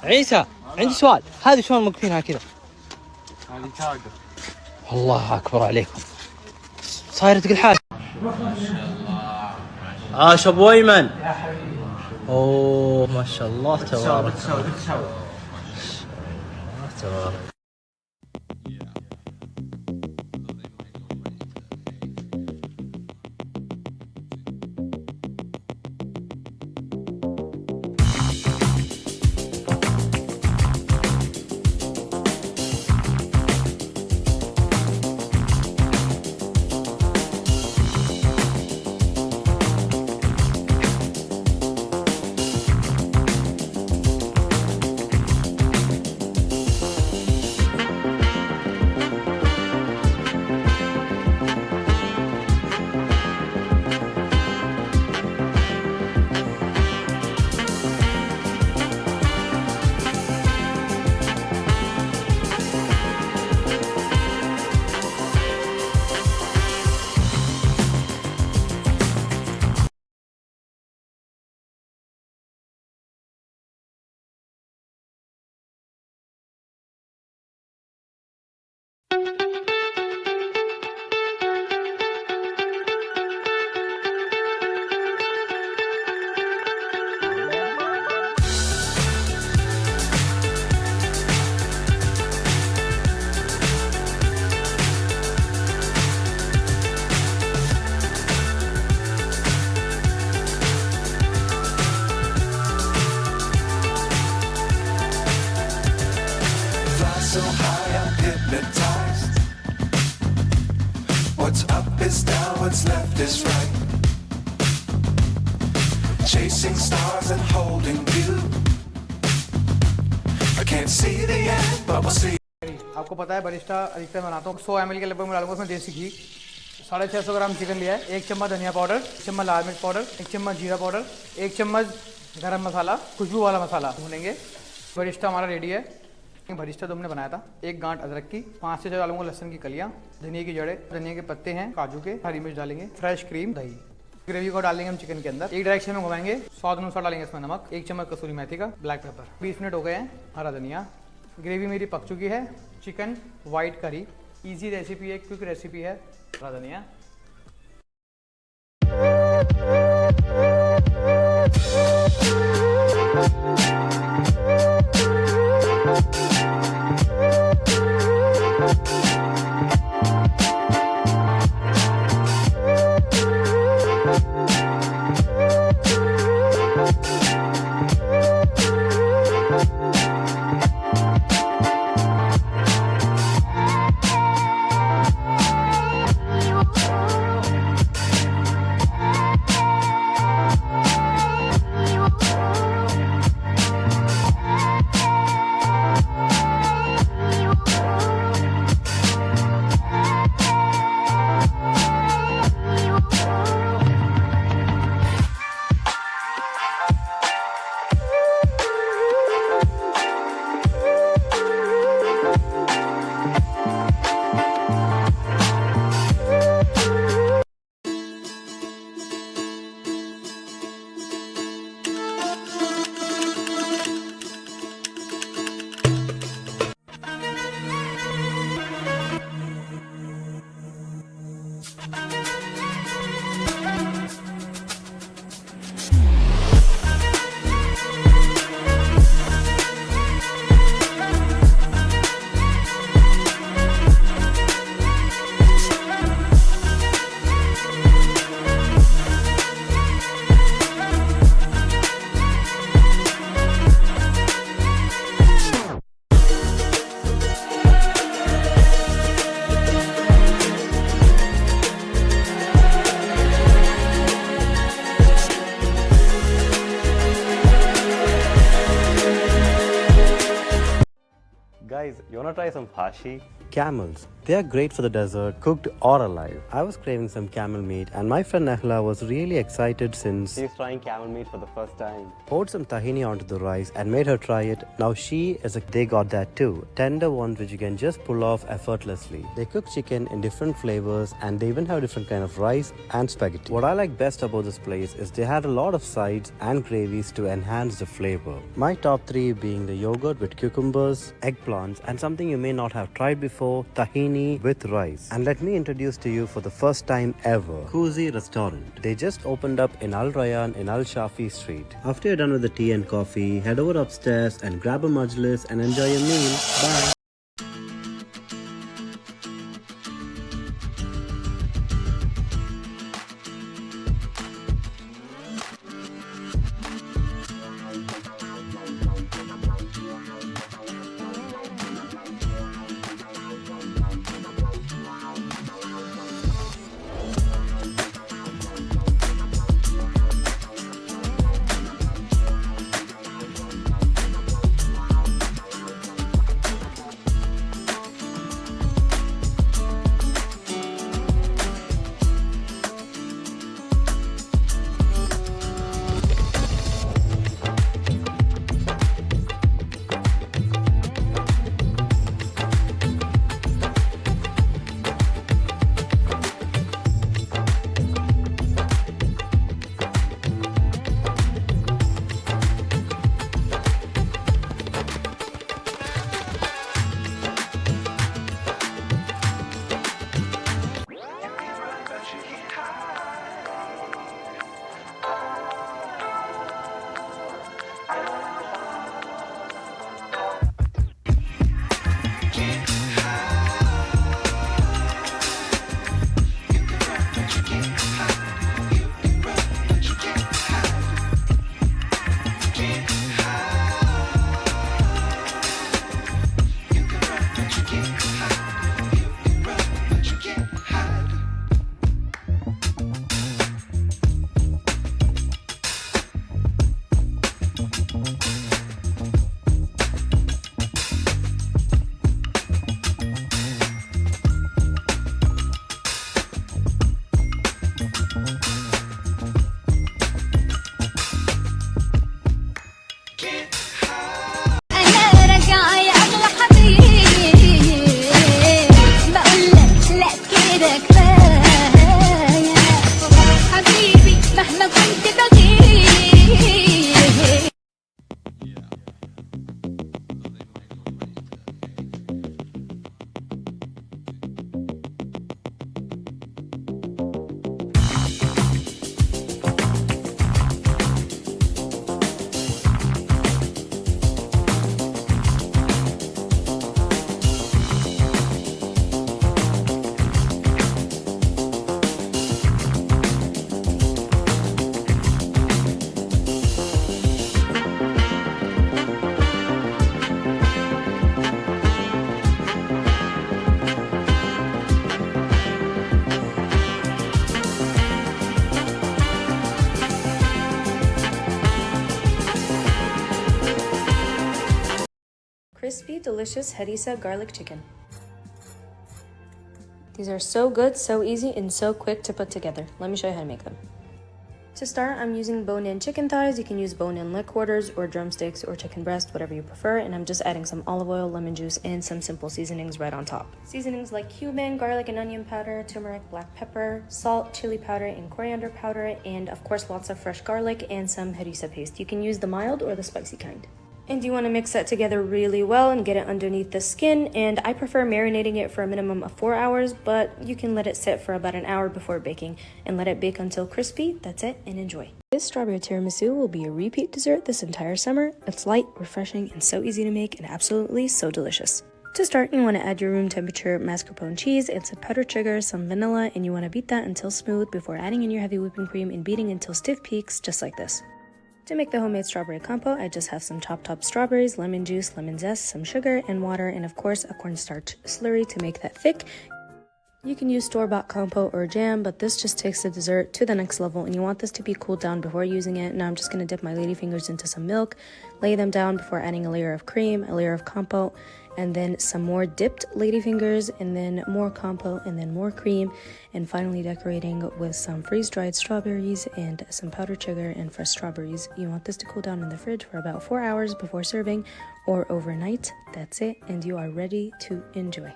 عيسى عندي سؤال، هذه شلون موقفينها كذا؟ هذه تاقر. الله اكبر عليكم، صاير تقول حاجه. ما شاء الله. ابو ايمن. اوه ما شاء الله تبارك الله. تبارك. So high I'm hypnotized. What's up is down, what's left is right. Chasing stars and holding you. I can't see the end, but we'll see. आपको पता है barista अधिकतर बनाता हूँ 100 ml के लगभग मैं डालूंगा उसमें देसी घी, 650 ग्राम चिकन लिया है, 1 चम्मच धनिया पाउडर, 1 चम्मच लाल मिर्च पाउडर, 1 चम्मच जीरा पाउडर, 1 चम्मच गरम मसाला, खुशबू वाला मसाला भूनेंगे। बरिस्टा हमारा रेडी है। बरिस्टा तो हमने बनाया था। 1 गांठ अदरक की, 5 से 6 डालूंगा लहसुन की कलियां, धनिया की जड़ें, धनिया के पत्ते हैं, काजू के, हरी मिर्च डालेंगे, फ्रेश क्रीम, दही। ग्रेवी को डालेंगे हम चिकन के अंदर, एक डायरेक्शन में घुमाएंगे, स्वाद अनुसार डालेंगे इसमें नमक, 1 चम्मच कसूरी मेथी का, ब्लैक पेपर। 20 मिनट हो गए हैं। हरा धनिया। ग्रेवी मेरी पक चुकी है। चिकन वाइट करी, ईजी रेसिपी है, क्विक रेसिपी है। हरा धनिया। Guys, you wanna try some Hashi? Camels. They are great for the desert, cooked or alive. I was craving some camel meat and my friend Nahla was really excited since she's trying camel meat for the first time. Poured some tahini onto the rice and made her try it. Now they got that too. Tender ones which you can just pull off effortlessly. They cook chicken in different flavors and they even have different kind of rice and spaghetti. What I like best about this place is they had a lot of sides and gravies to enhance the flavor. My top 3 being the yogurt with cucumbers, eggplants and something you may not have tried before, tahini with rice. And let me introduce to you for the first time ever, Cozy Restaurant. They just opened up in Al Rayyan in Al Shafi Street. After you're done with the tea and coffee, head over upstairs and grab a majlis and enjoy your meal. Bye. Crispy, delicious harissa garlic chicken. These are so good, so easy, and so quick to put together. Let me show you how to make them. To start, I'm using bone-in chicken thighs. You can use bone-in leg quarters or drumsticks or chicken breast, whatever you prefer, and I'm just adding some olive oil, lemon juice, and some simple seasonings right on top. Seasonings like cumin, garlic and onion powder, turmeric, black pepper, salt, chili powder, and coriander powder, and of course lots of fresh garlic and some harissa paste. You can use the mild or the spicy kind. And you want to mix that together really well and get it underneath the skin, and I prefer marinating it for a minimum of 4 hours, but you can let it sit for about an hour before baking and let it bake until crispy. That's it, and enjoy. This strawberry tiramisu will be a repeat dessert this entire summer. It's light, refreshing, and so easy to make, and absolutely so delicious. To start, you want to add your room temperature mascarpone cheese and some powdered sugar, some vanilla, and you want to beat that until smooth before adding in your heavy whipping cream and beating until stiff peaks, just like this. To make the homemade strawberry compote, I just have some chopped up strawberries, lemon juice, lemon zest, some sugar and water, and of course a cornstarch slurry to make that thick. You can use store-bought compote or jam, but this just takes the dessert to the next level, and you want this to be cooled down before using it. Now I'm just going to dip my ladyfingers into some milk, lay them down before adding a layer of cream, a layer of compote, and then some more dipped ladyfingers, and then more compote, and then more cream, and finally decorating with some freeze-dried strawberries and some powdered sugar and fresh strawberries. You want this to cool down in the fridge for about 4 hours before serving or overnight. That's it, and you are ready to enjoy.